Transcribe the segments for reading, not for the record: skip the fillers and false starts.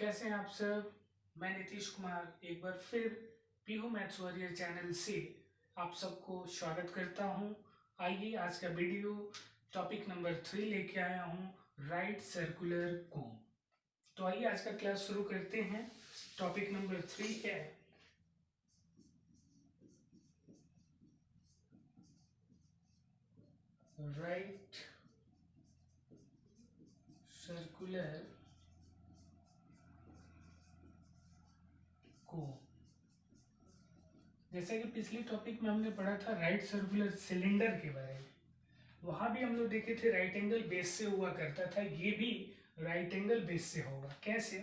कैसे हैं आप सब। मैं नीतीश कुमार एक बार फिर पीहू मैथ्स वॉरियर चैनल से आप सबको स्वागत करता हूं। आइए आज का वीडियो टॉपिक नंबर 3 लेके आया हूं, राइट सर्कुलर कोन। तो आइए आज का क्लास शुरू करते हैं। टॉपिक नंबर 3 है राइट सर्कुलर कोन। जैसा कि पिछले टॉपिक में हमने पढ़ा था राइट सर्कुलर सिलेंडर के बारे में, वहां भी हम लोग देखे थे राइट एंगल बेस से हुआ करता था, ये भी राइट एंगल बेस से होगा। कैसे?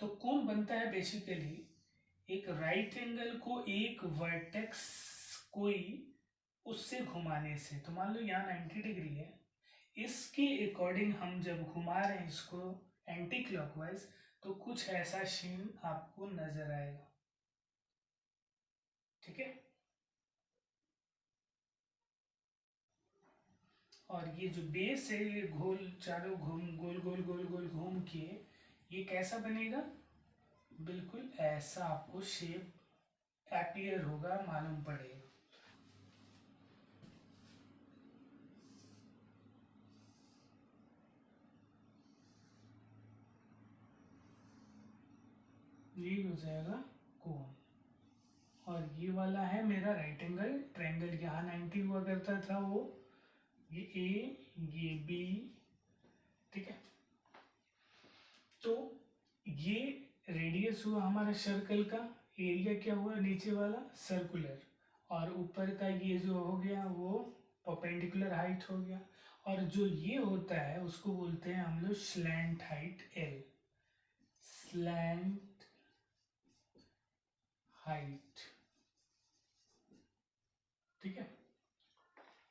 तो कोण बनता है बेसिकली एक राइट एंगल को एक वर्टेक्स कोई उससे घुमाने से। तो मान लो यहाँ 90 डिग्री है, इसके अकॉर्डिंग हम जब घुमा रहे हैं इसको एंटी क्लॉकवाइज, तो कुछ ऐसा सीन आपको नजर आएगा। ठीक है। और ये जो बेस है ये गोल चारों गोल गोल गोल गोल घूम के ये कैसा बनेगा, बिल्कुल ऐसा आपको शेप अपीयर होगा, मालूम पड़ेगा। ये हो जाएगा कोन। और ये वाला है मेरा राइट एंगल ट्रायंगल, यहाँ 90 हुआ करता था वो, ये ए ये बी। ठीक है। तो ये रेडियस हुआ हमारा सर्कल का, एरिया क्या हुआ नीचे वाला सर्कुलर, और ऊपर का ये जो हो गया वो परपेंडिकुलर हाइट हो गया। और जो ये होता है उसको बोलते हैं हम लोग slant height L, slant height. ठीक है।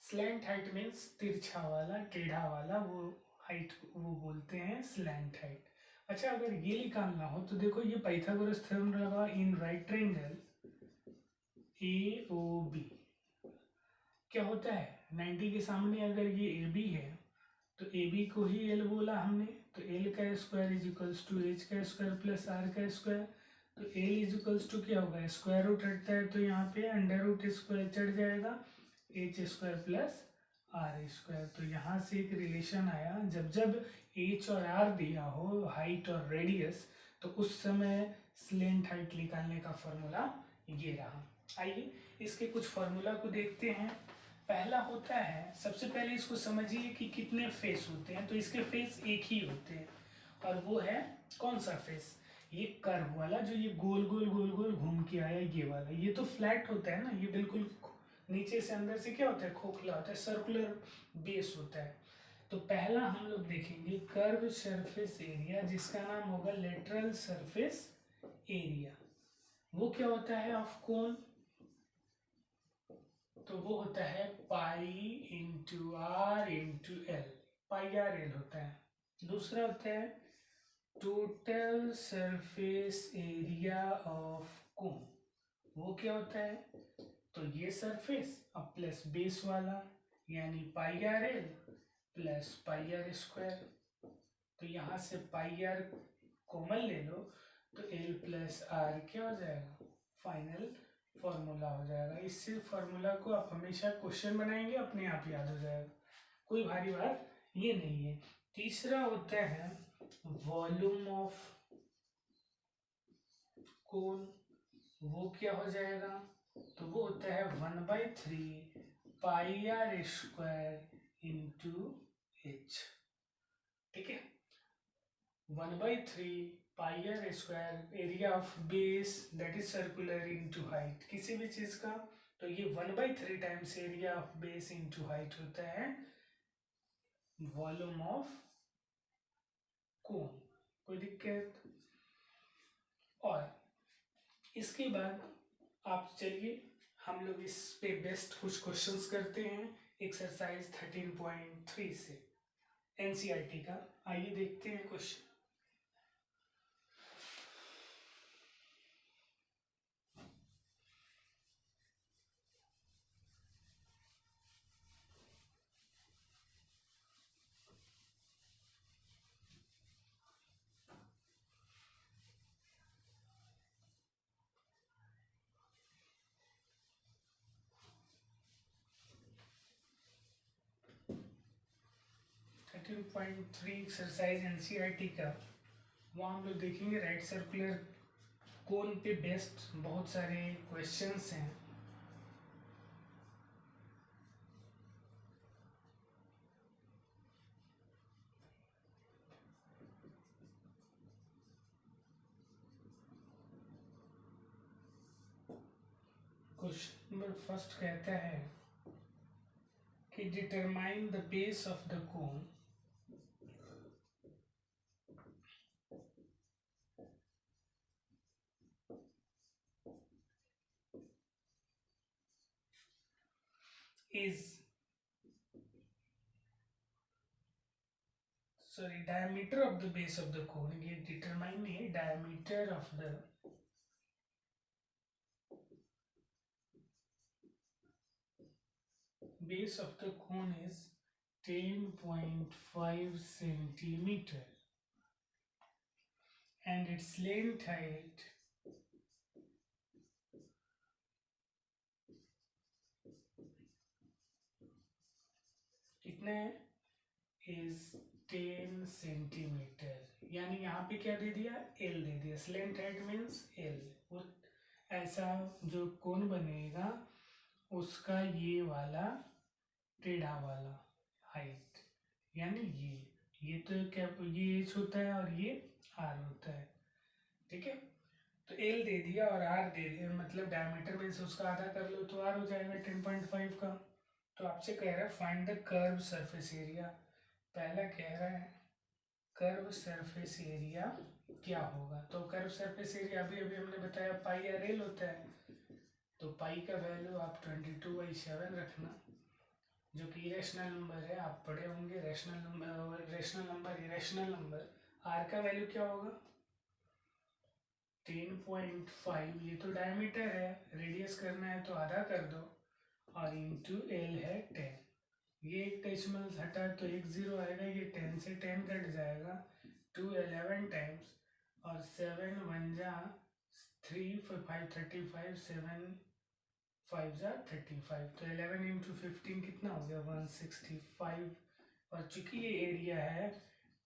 स्लैंट हाइट मीन्स तिरछा वाला टेढ़ा वाला, वो हाइट वो बोलते हैं स्लैंट हाइट। अच्छा, अगर ये निकालना हो तो देखो ये पाइथागोरस थ्योरम लगा in right triangle A O B. क्या होता है 90 के सामने अगर ये ए बी है तो ए बी को ही एल बोला हमने, तो एल का square is equals to H का स्क्वायर प्लस आर का स्क्वायर। तो एल इज इक्वल्स टू क्या होगा, स्क्वायर रूट हटता है तो यहाँ पे अंडर रूट स्क्वायर चढ़ जाएगा, H square plus R square. तो यहाँ से एक रिलेशन आया, जब जब एच और आर दिया हो हाइट और रेडियस, तो उस समय स्लेंट हाइट निकालने का फॉर्मूला ये रहा। आइए इसके कुछ फॉर्मूला को देखते हैं। पहला होता है, सबसे पहले इसको समझिए कि कितने फेस होते हैं। तो इसके फेस एक ही होते हैं, और वो है कौन सा फेस, ये कर्व वाला जो ये गोल गोल गोल गोल घूम के आया ये वाला। ये तो फ्लैट होता है ना, ये बिल्कुल नीचे से अंदर से क्या होता है, खोखला होता है, सर्कुलर बेस होता है। तो पहला हम लोग देखेंगे कर्व सरफेस एरिया, जिसका नाम होगा लेटरल सरफेस एरिया। वो क्या होता है ऑफ कोन, तो वो होता है pi into R into L, pi R L होता है। दूसरा होता है total surface area of cone, वो क्या होता है, तो ये सरफेस अब प्लस बेस वाला, यानी pi R L plus pi R square. तो यहां से पाई आर कॉमन ले लो तो एल प्लस आर क्या हो जाएगा, फाइनल फॉर्मूला हो जाएगा। इससे फॉर्मूला को आप हमेशा क्वेश्चन बनाएंगे, अपने आप याद हो जाएगा, कोई भारी बात ये नहीं है। तीसरा होता है वॉल्यूम ऑफ कोन, वो क्या हो जाएगा, तो वो होता है 1/3 pi R square into H. ठीक है। 1/3 pi R square area of base that is circular into height किसी भी चीज का, तो ये 1/3 times area of base into height होता है वॉल्यूम ऑफ कोन। कोई दिक्कत? और इसके बाद आप चलिए हम लोग इस पे बेस्ट कुछ क्वेश्चंस करते हैं एक्सरसाइज 13.3 से एनसीईआरटी का। आइए देखते हैं क्वेश्चन। 15.3 एक्सरसाइज एनसीईआरटी का, वहाँ हम लोग देखेंगे राइट सर्कुलर कोन पे बेस्ड बहुत सारे क्वेश्चंस हैं। क्वेश्चन नंबर फर्स्ट कहता है कि determine the base of the cone is diameter of the base of the cone. ये determine है diameter of the base of the cone is 10.5 centimeter and its length height कितना है is 10 centimetre. यानी यहाँ पे क्या दे दिया, L दे दिया। Slant height means L। वो ऐसा जो कोन बनेगा उसका ये वाला टेढ़ा वाला हाइट, यानी ये तो क्या, ये H होता है और ये R होता है, ठीक है। तो L दे दिया और R दे दिया, मतलब डायमीटर मीन्स उसका आधा कर लो तो R हो जाएगा 10.5 का। तो आपसे कह रहा है find the curve surface area. पहला कह रहा है कर्व सरफेस एरिया क्या होगा। तो कर्व सरफेस एरिया अभी अभी हमने बताया पाई आर एल होता है। तो पाई का वैल्यू आप 22/7 रखना, जो कि इरेशनल नंबर है, आप पढ़े होंगे। Rational number irrational number. R का वैल्यू क्या होगा 10.5। ये तो डायमीटर है, रेडियस करना है तो आधा कर दो, और इंटू एल है 10। ये एक डेसिमल हटा तो एक जीरो आएगा, ये 10 से 10 कट जाएगा, 2 11 टाइम्स, और 7 1 जा 3 5 35, 7 5 जा 35। तो 11 इंटू 15 कितना हो गया 165। और चूंकि ये एरिया है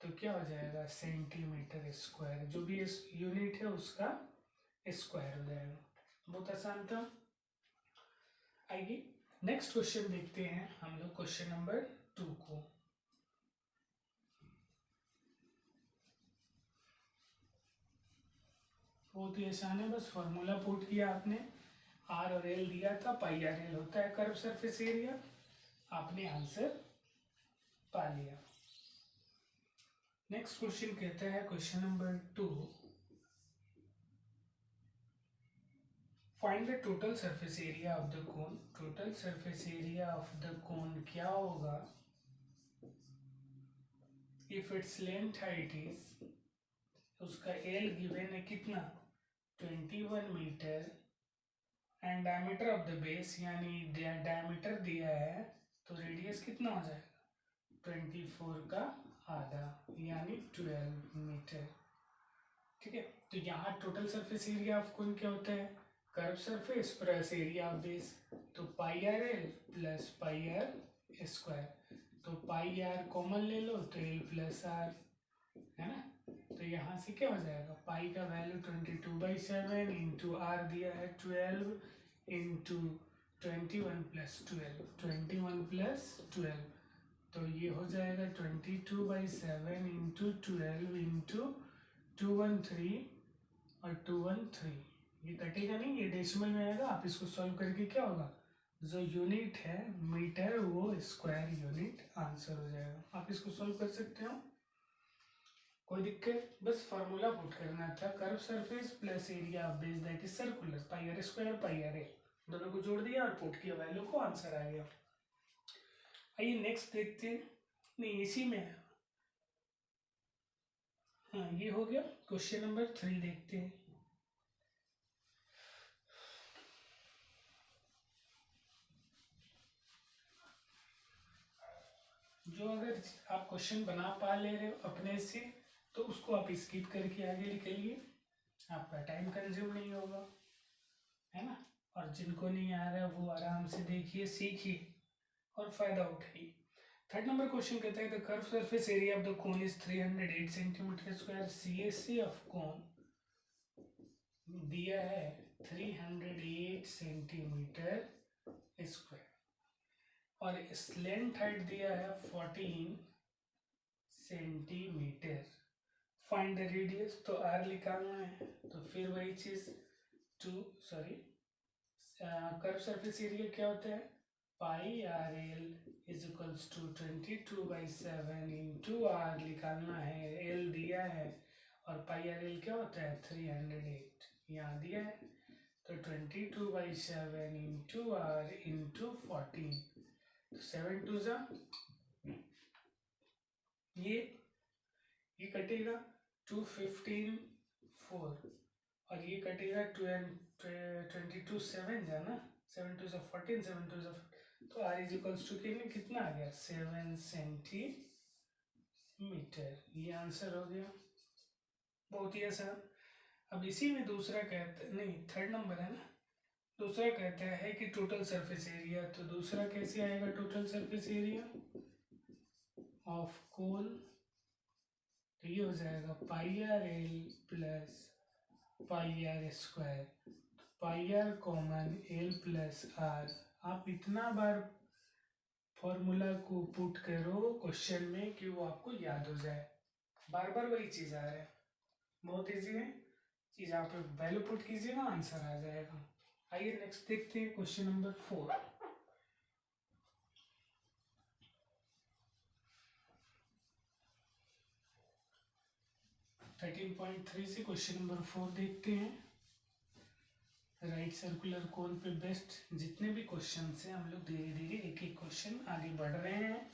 तो क्या हो जाएगा सेंटीमीटर स्क्वायर, जो भी इस यूनिट है उसका स्क्वायर हो जाएगा। बहुत आसान था। आइए नेक्स्ट क्वेश्चन देखते हैं हम लोग, क्वेश्चन नंबर 2 को। बहुत ही आसान है, बस फॉर्मूला पुट किया आपने, आर और एल दिया था, पाई आर एल होता है कर्व सरफेस एरिया, आपने आंसर पा लिया। नेक्स्ट क्वेश्चन कहता है question number 2, find the total surface area of the cone. Total surface area of the cone क्या होगा if its length height is, उसका एल गिवन है कितना 21 metre, and diameter of the base यानी diameter दिया है, तो रेडियस कितना हो जाएगा 24 का आधा यानी 12 मीटर, ठीक है। तो यहाँ total surface area of cone क्या होता है curve surface plus area of base, तो pi R L plus pi R square. तो पाई आर कॉमन ले लो तो एल प्लस आर, है ना। तो यहाँ से क्या हो जाएगा पाई का वैल्यू 22/7 इंटू आर दिया है 12 इंटू 21 प्लस 12, 21 प्लस 12, तो ये हो जाएगा 22/7 इंटू 12 इंटू 213 और 213। ये कटेगा नहीं, ये डेसिमल में आएगा। आप इसको सॉल्व करके क्या होगा, जो यूनिट है मीटर वो स्क्वायर यूनिट आंसर हो जाएगा। आप इसको सॉल्व कर सकते हो, कोई दिक्कत, बस फार्मूला पुट करना था। Curve surface plus area of base that is circular, pi R square pi R A, दोनों को जोड़ दिया और पुट किया, वैल्यू को आंसर आ गया। आइए नेक्स्ट देखते हैं, नहीं इसी में है, हाँ ये हो गया। क्वेश्चन नंबर 3 देखते हैं। जो अगर आप क्वेश्चन बना पा ले रहे हो अपने से तो उसको आप स्किप करके आगे निकलिए, आपका टाइम कंज्यूम नहीं होगा, है ना। और जिनको नहीं आ रहा वो आराम से देखिए सीखिए और फायदा उठाइए। थर्ड नंबर क्वेश्चन कहता है the curve surface area of the cone is 308 centimetre square. CAC of cone दिया है 308 सेंटीमीटर स्क्वायर और स्लेंट हाइट दिया है 14 सेंटीमीटर। फाइंड द रेडियस, तो आर निकालना है, तो फिर वही चीज कर्व सरफेस एरिया क्या होता है, pi R L is equals to 22/7 into R निकालना है, एल दिया है और पाई आर एल क्या होता है 308 यहाँ दिया है, तो 22/7 इंटू आर इंटू 14, तो 7 2 जा ये कटेगा 215 4 और ये कटेगा 22 7 जाना 7 2 14 7 2 तो आर इज इक्वल्स टू कितना आ गया 7 सेंटीमीटर। ये आंसर हो गया, बहुत ही आसान। अब इसी में दूसरा कहता नहीं थर्ड नंबर है ना, दूसरा कहता है कि टोटल सरफेस एरिया, तो दूसरा कैसे आएगा total surface area of cone, तो ये हो जाएगा pi R L plus pi R square, pi R common L plus R. आप इतना बार फॉर्मूला को पुट करो क्वेश्चन में कि वो आपको याद हो जाए, बार बार वही चीज़ आ रहा है, बहुत इजी है चीज़, आप वैल्यू पुट कीजिएगा आंसर आ जाएगा। आइए नेक्स्ट देखते हैं question number 4। Thirteen point three से क्वेश्चन नंबर 4 देखते हैं। राइट सर्कुलर कोन पे बेस्ट जितने भी क्वेश्चन हैं हम लोग धीरे धीरे एक एक क्वेश्चन आगे बढ़ रहे हैं।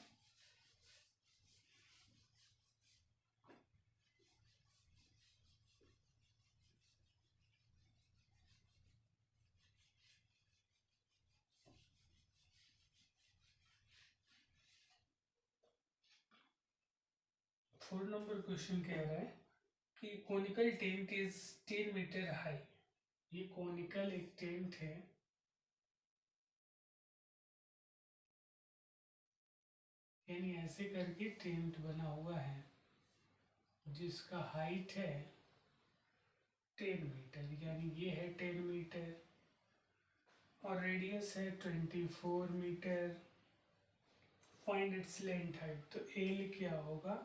फोर नंबर क्वेश्चन कह रहा है कि conical tent is 10 metre high. ये कोनिकल एक टेंट है, यानी ऐसे करके टेंट बना हुआ है जिसका हाइट है 10 मीटर, यानी ये है 10 मीटर और रेडियस है 24 metre. Find its length height, तो एल क्या होगा,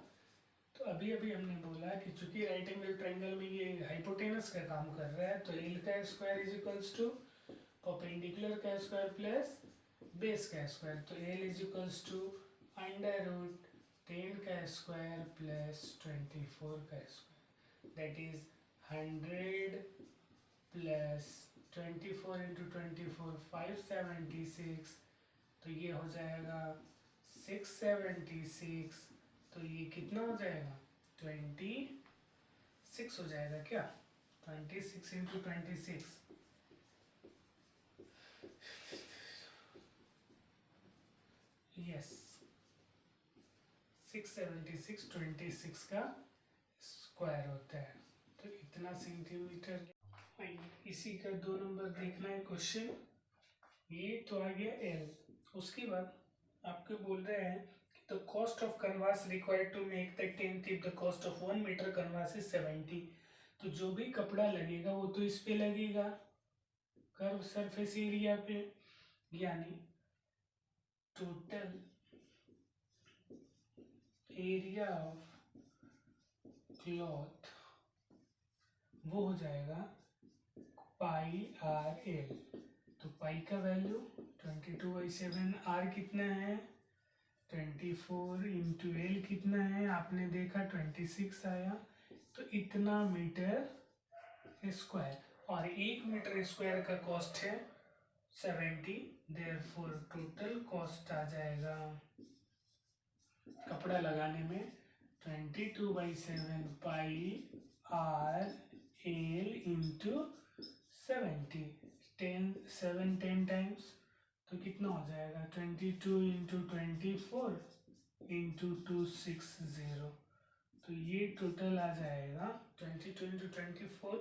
तो अभी अभी हमने बोला कि चूंकि राइट एंगल ट्रायंगल में ये हाइपोटेनस का काम कर रहा है, तो एल का square is equals to perpendicular का स्क्वायर प्लस बेस का स्क्वायर, तो L is equals to under root 10 का स्क्वायर प्लस 24 का square, that is 100 plus 24 into 24 576, तो ये हो जाएगा 676, तो ये कितना हो जाएगा 26 हो जाएगा क्या, 26 इंटू 26, यस 676 26 का स्क्वायर होता है, तो इतना सेंटीमीटर। इसी का 2 नंबर देखना है क्वेश्चन, ये तो आ गया एल। उसके बाद आपको बोल रहे हैं the cost of canvas required to make the tent if the cost of 1 metre canvas is 70, तो जो भी कपड़ा लगेगा वो तो इस पे लगेगा कर्व सरफेस एरिया पे, यानी टोटल एरिया ऑफ क्लॉथ वो हो जाएगा पाई आर एल, तो पाई का वैल्यू 22/7, आर कितना है 24 इंटू एल कितना है आपने देखा 26 आया, तो इतना मीटर स्क्वायर, और 1 मीटर स्क्वायर का कॉस्ट है 70, देयरफॉर टोटल कॉस्ट आ जाएगा कपड़ा लगाने में 22/7 पाई आर एल इंटू 70, 7 10 टाइम्स, तो कितना हो जाएगा 22 इंटू 24 इंटू 260, तो ये टोटल आ जाएगा 22 इंटू 24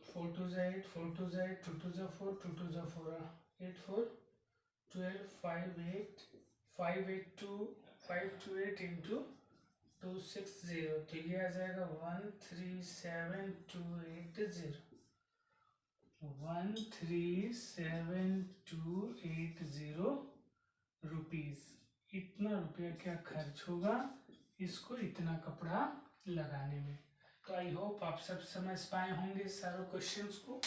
4 2 8 4 2 8 2 2 4 2 2 4 8 4 12 528 इंटू 260, तो ये आ जाएगा 137280, 137280 रुपीज। इतना रुपया क्या खर्च होगा इसको इतना कपड़ा लगाने में। तो आई होप आप सब समझ पाए होंगे सारे क्वेश्चंस को।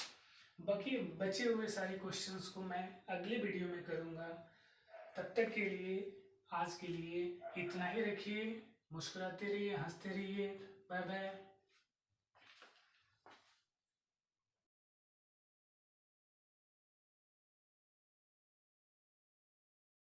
बाकी बचे हुए सारे क्वेश्चंस को मैं अगले वीडियो में करूंगा। तब तक के लिए आज के लिए इतना ही रखिए। मुस्कुराते रहिए, हंसते रहिए। Bye bye.